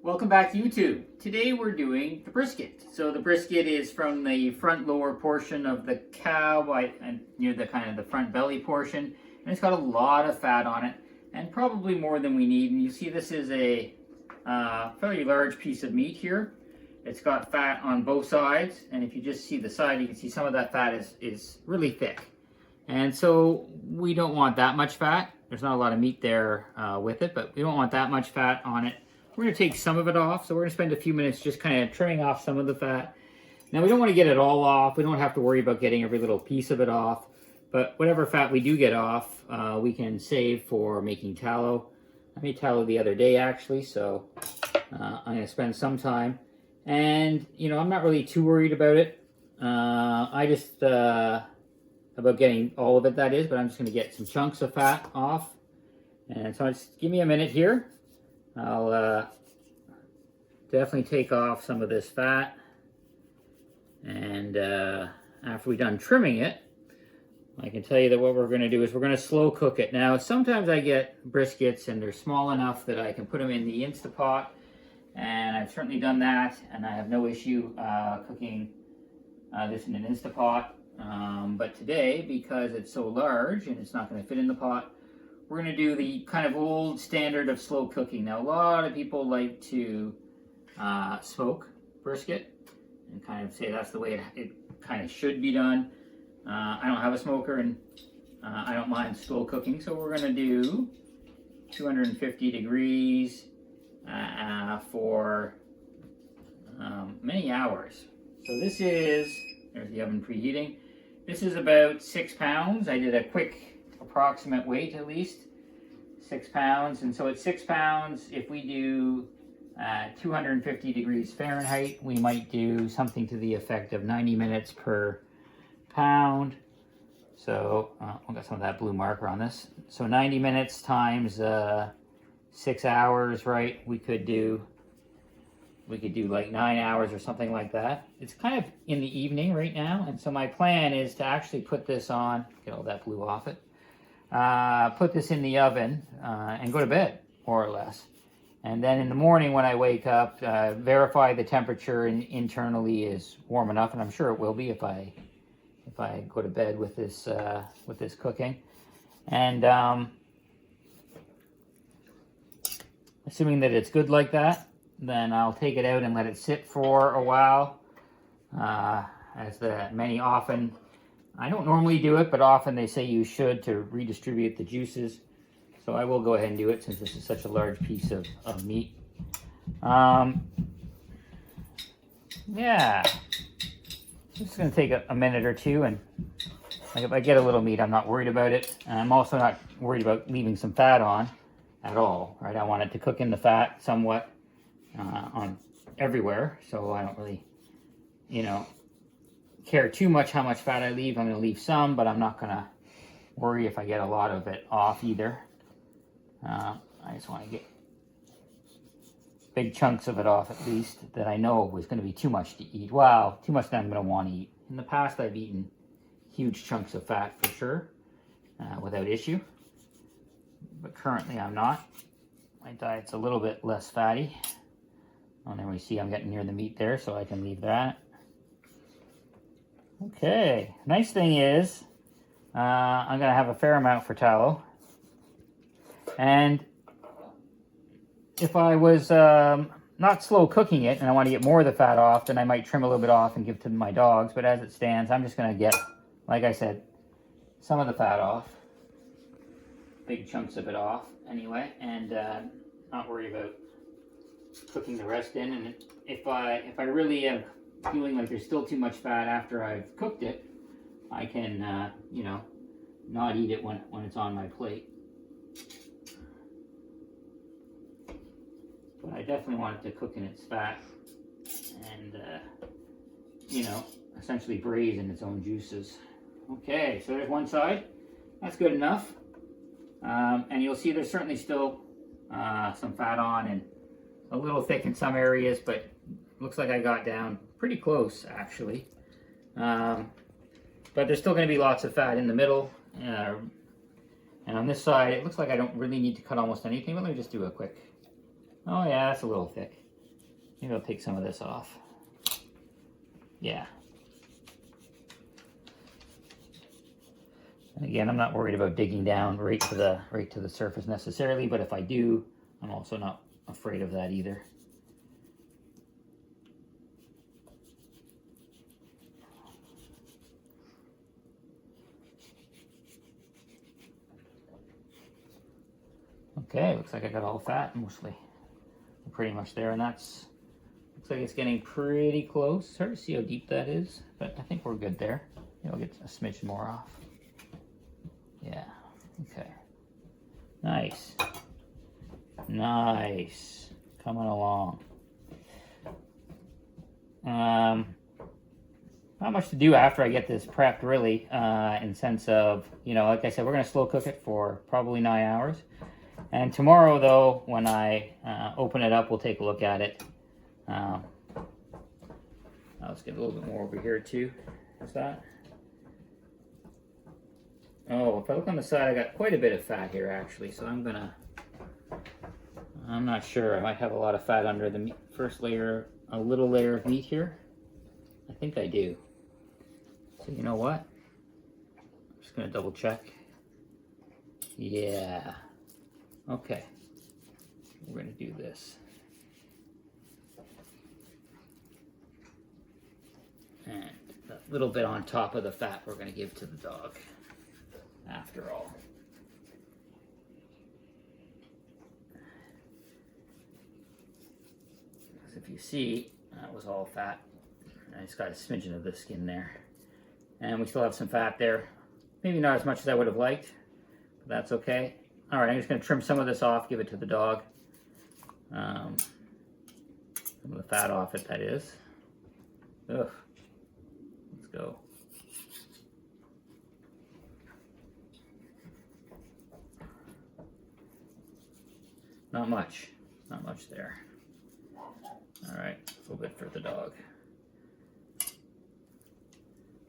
Welcome back to YouTube. Today we're doing the brisket. So the brisket is from the front lower portion of the cow, near the kind of the front belly portion, and it's got a lot of fat on it, and probably more than we need. And you see this is a fairly large piece of meat here. It's got fat on both sides, and if you just see the side, you can see some of that fat is really thick. And so we don't want that much fat. There's not a lot of meat there with it, but we don't want that much fat on it. We're going to take some of it off, so we're going to spend a few minutes just kind of trimming off some of the fat. Now, we don't want to get it all off. We don't have to worry about getting every little piece of it off, but whatever fat we do get off, we can save for making tallow. I made tallow the other day, actually, so I'm going to spend some time. And, you know, I'm not really too worried about it. I just, about getting all of it, that is, but I'm just going to get some chunks of fat off. And so just give me a minute here. I'll definitely take off some of this fat, and after we're done trimming it, I can tell you that what we're going to do is we're going to slow cook it. Now, sometimes I get briskets and they're small enough that I can put them in the Instapot, and I've certainly done that, and I have no issue cooking this in an Instapot. But today, because it's so large and it's not going to fit in the pot, we're going to do the kind of old standard of slow cooking. Now, a lot of people like to smoke brisket and kind of say that's the way it kind of should be done. I don't have a smoker, and I don't mind slow cooking, so we're going to do 250 degrees for many hours. So this is, there's the oven preheating. This is about 6 pounds. I did a quick approximate weight, at least 6 pounds. And so at 6 pounds, if we do 250 degrees Fahrenheit, we might do something to the effect of 90 minutes per pound. So I've got some of that blue marker on this. So 90 minutes times 6 hours, right? We could do like 9 hours or something like that. It's kind of in the evening right now, and so my plan is to actually put this on, get all that blue off it, put this in the oven and go to bed, more or less. And then in the morning when I wake up, verify the temperature internally is warm enough, and I'm sure it will be if I go to bed with this cooking. And assuming that it's good like that, then I'll take it out and let it sit for a while. As many often, I don't normally do it, but often they say you should to redistribute the juices. So I will go ahead and do it since this is such a large piece of meat. Yeah, just gonna take a minute or two, and like if I get a little meat, I'm not worried about it. And I'm also not worried about leaving some fat on at all, right? I want it to cook in the fat somewhat on everywhere, so I don't really, care too much how much fat I leave. I'm going to leave some, but I'm not going to worry if I get a lot of it off either. I just want to get big chunks of it off, at least, that I know was going to be too much to eat. Well, too much that I'm going to want to eat. In the past, I've eaten huge chunks of fat for sure, without issue, but currently I'm not. My diet's a little bit less fatty. Oh, there we see I'm getting near the meat there, so I can leave that. Okay, nice thing is, I'm going to have a fair amount for tallow. And if I was not slow cooking it and I want to get more of the fat off, then I might trim a little bit off and give to my dogs. But as it stands, I'm just going to get, like I said, some of the fat off. Big chunks of it off anyway, and not worry about cooking the rest in. And if I really am feeling like there's still too much fat after I've cooked it, I can not eat it when it's on my plate. But I definitely want it to cook in its fat and essentially braise in its own juices. Okay, so there's one side. That's good enough. And you'll see there's certainly still some fat on and a little thick in some areas, but looks like I got down pretty close, actually. But there's still going to be lots of fat in the middle. And on this side, it looks like I don't really need to cut almost anything, but let me just do a quick. Oh yeah, that's a little thick. Maybe I'll take some of this off. Yeah. And again, I'm not worried about digging down right to the surface necessarily, but if I do, I'm also not afraid of that either. Okay, looks like I got all fat mostly. I'm pretty much there, and that's looks like it's getting pretty close. It's hard to see how deep that is, but I think we're good there. Maybe I'll get a smidge more off. Yeah, okay. Nice. Nice. Coming along. Not much to do after I get this prepped, really, in sense of, you know, like I said, we're going to slow cook it for probably 9 hours. And tomorrow, though, when I open it up, we'll take a look at it. Let's get a little bit more over here, too. What's that? Oh, if I look on the side, I got quite a bit of fat here, actually. So I'm not sure. I might have a lot of fat under the meat, first layer, a little layer of meat here. I think I do. So you know what? I'm just going to double check. Yeah. Okay. We're going to do this. And a little bit on top of the fat we're going to give to the dog, after all. Because if you see, that was all fat. I just got a smidgen of the skin there. And we still have some fat there. Maybe not as much as I would have liked, but that's okay. All right, I'm just going to trim some of this off, give it to the dog. Some of the fat off it, that is. Ugh. Let's go. Not much there. All right, a little bit for the dog.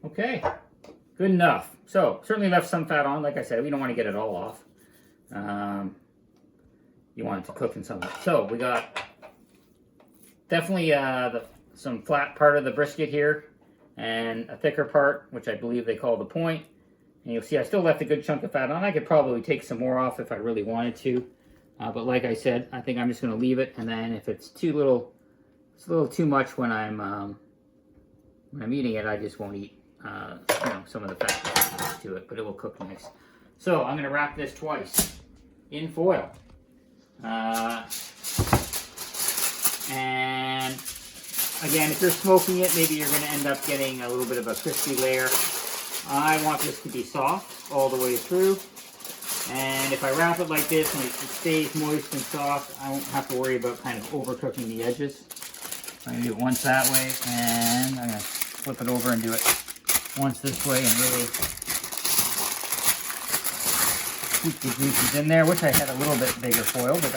Okay, good enough. So certainly left some fat on. Like I said, we don't want to get it all off. You want it to cook in some. So we got definitely some flat part of the brisket here, and a thicker part, which I believe they call the point. And you'll see I still left a good chunk of fat on. I could probably take some more off if I really wanted to. But like I said, I think I'm just going to leave it, and then if it's it's a little too much when I'm eating it, I just won't eat some of the fat to it, but it will cook nice. So I'm going to wrap this twice in foil, and again, if you're smoking it, maybe you're going to end up getting a little bit of a crispy layer. I want this to be soft all the way through. And if I wrap it like this and it stays moist and soft, I won't have to worry about kind of overcooking the edges. I'm going to do it once that way, and I'm going to flip it over and do it once this way and really keep the juices in there, which I had a little bit bigger foil, but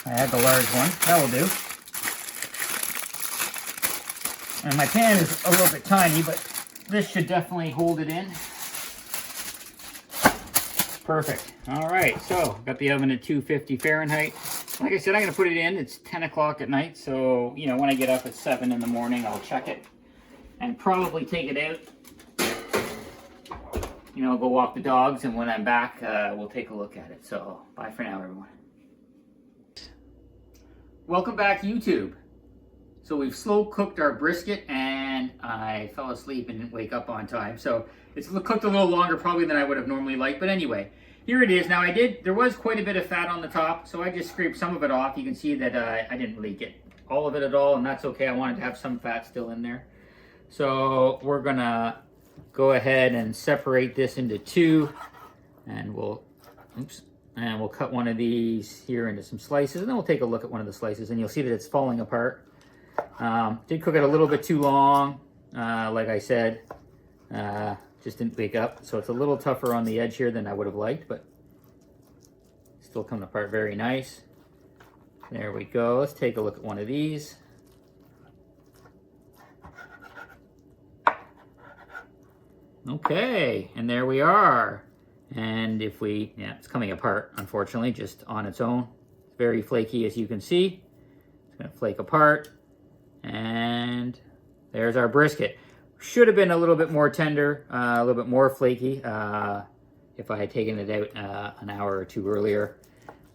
I had the large one. That will do. And my pan is a little bit tiny, but this should definitely hold it in. Perfect. All right, so got the oven at 250 Fahrenheit. Like I said, I'm going to put it in. It's 10 o'clock at night, so, you know, when I get up at 7 in the morning, I'll check it and probably take it out. You know, go walk the dogs, and when I'm back, we'll take a look at it. So, bye for now, everyone. Welcome back, YouTube. So we've slow cooked our brisket, and I fell asleep and didn't wake up on time. So it's cooked a little longer probably than I would have normally liked. But anyway, here it is. Now there was quite a bit of fat on the top, so I just scraped some of it off. You can see that I didn't really get all of it at all, and that's okay. I wanted to have some fat still in there. So we're gonna go ahead and separate this into two, and we'll cut one of these here into some slices, and then we'll take a look at one of the slices, and you'll see that it's falling apart. Did cook it a little bit too long, like I said, just didn't wake up, so it's a little tougher on the edge here than I would have liked, but still coming apart very nice. There we go. Let's take a look at one of these. Okay, and there we are. And if it's coming apart, unfortunately, just on its own. It's very flaky, as you can see. It's gonna flake apart. And there's our brisket. Should have been a little bit more tender, a little bit more flaky if I had taken it out an hour or two earlier,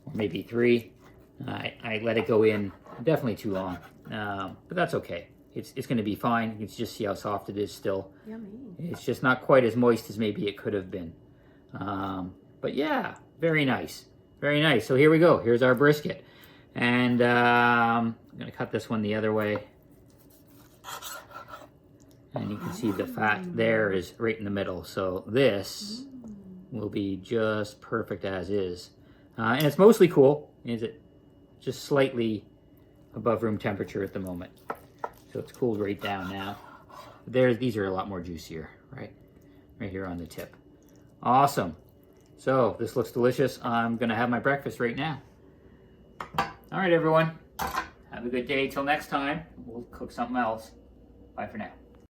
or maybe 3. I let it go in definitely too long, but that's okay. It's going to be fine. You can just see how soft it is still. Yummy. It's just not quite as moist as maybe it could have been. But yeah, very nice. Very nice. So here we go. Here's our brisket. And I'm going to cut this one the other way. And you can see the fat there is right in the middle. So this will be just perfect as is. And it's mostly cool. Is it just slightly above room temperature at the moment. So it's cooled right down now. These are a lot more juicier, right? Right here on the tip. Awesome. So this looks delicious. I'm gonna have my breakfast right now. All right, everyone. Have a good day. Till next time. We'll cook something else. Bye for now.